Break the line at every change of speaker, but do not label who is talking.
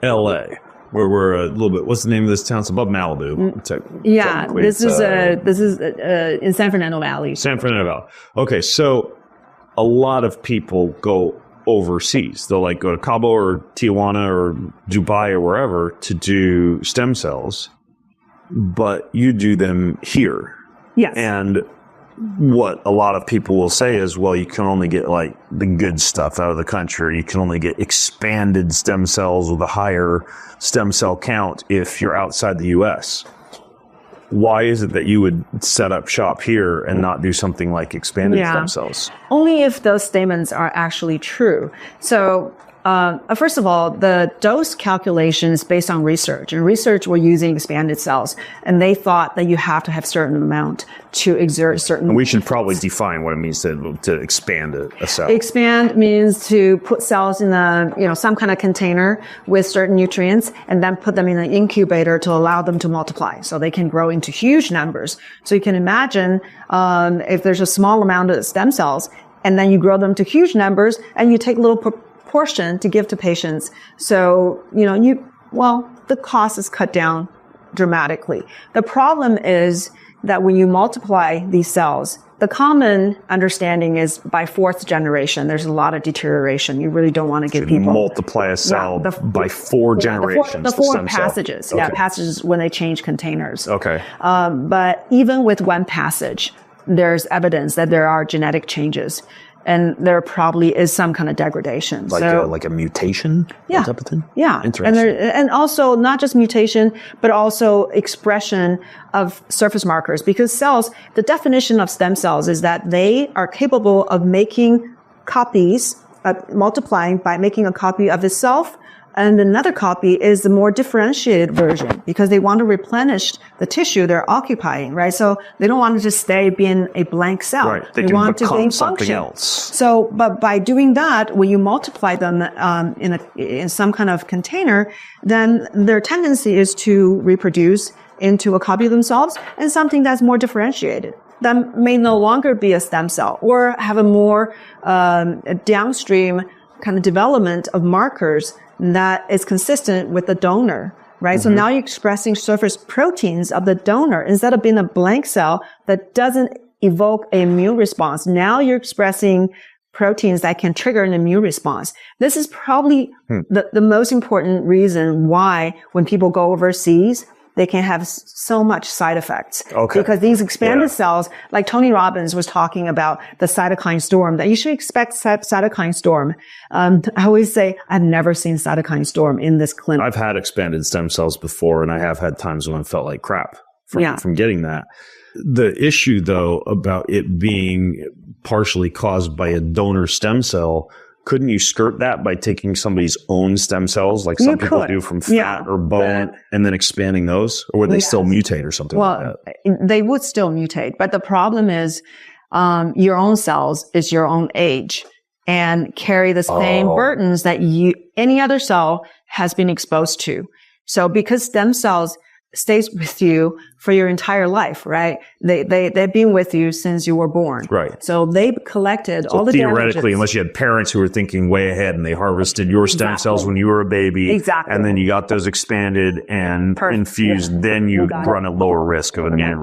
LA, where we're a little bit, what's the name of this town? It's above Malibu.
This is in San Fernando Valley.
San Fernando Valley. Okay, so a lot of people go overseas. They'll like go to Cabo or Tijuana or Dubai or wherever to do stem cells, but you do them here.
Yes.
And what a lot of people will say is, well, you can only get like the good stuff out of the country. You can only get expanded stem cells with a higher stem cell count if you're outside the U.S. Why is it that you would set up shop here and not do something like expanded stem cells?
Only if those statements are actually true. So, first of all, the dose calculation is based on research. And research were using expanded cells. And they thought that you have to have certain amount to exert certain...
And we should probably define what it means to expand a cell.
Expand means to put cells in some kind of container with certain nutrients and then put them in an incubator to allow them to multiply so they can grow into huge numbers. So you can imagine if there's a small amount of stem cells and then you grow them to huge numbers and you take a little portion to give to patients. So, the cost is cut down dramatically. The problem is that when you multiply these cells, the common understanding is by fourth generation, there's a lot of deterioration. You really don't want to give people...
multiply a cell by four generations.
The four passages.
Okay.
Yeah, passages when they change containers.
Okay.
But even with one passage, there's evidence that there are genetic changes. And there probably is some kind of degradation.
Like a mutation?
Yeah.
Type of thing?
Yeah.
Interesting.
And also not just mutation, but also expression of surface markers. Because cells, the definition of stem cells is that they are capable of making copies, multiplying by making a copy of itself. And another copy is the more differentiated version because they want to replenish the tissue they're occupying, right? So they don't want to just stay being a blank cell.
Right. They
want
can
to
become
gain
something
function.
else.
So, but by doing that, when you multiply them in some kind of container, then their tendency is to reproduce into a copy of themselves and something that's more differentiated. That may no longer be a stem cell or have a more downstream kind of development of markers that is consistent with the donor, right? Mm-hmm. So now you're expressing surface proteins of the donor instead of being a blank cell that doesn't evoke an immune response. Now you're expressing proteins that can trigger an immune response. This is probably the most important reason why when people go overseas, they can have so much side effects.
Okay.
Because these expanded cells, like Tony Robbins was talking about the cytokine storm, that you should expect cytokine storm. I always say, I've never seen cytokine storm in this clinic.
I've had expanded stem cells before, and I have had times when I felt like crap from getting that. The issue, though, about it being partially caused by a donor stem cell, couldn't you skirt that by taking somebody's own stem cells, like some people do from fat or bone, and then expanding those? Or would they still mutate or something like that?
They would still mutate. But the problem is your own cells is your own age and carry the same burdens that any other cell has been exposed to. So because stem cells stays with you for your entire life, right? They've been with you since you were born.
Right.
So they've collected all the
theoretically,
damages.
unless you had parents who were thinking way ahead and they harvested your stem cells when you were a baby.
Exactly.
And then you got those expanded and infused, then you run a lower risk of an immune response.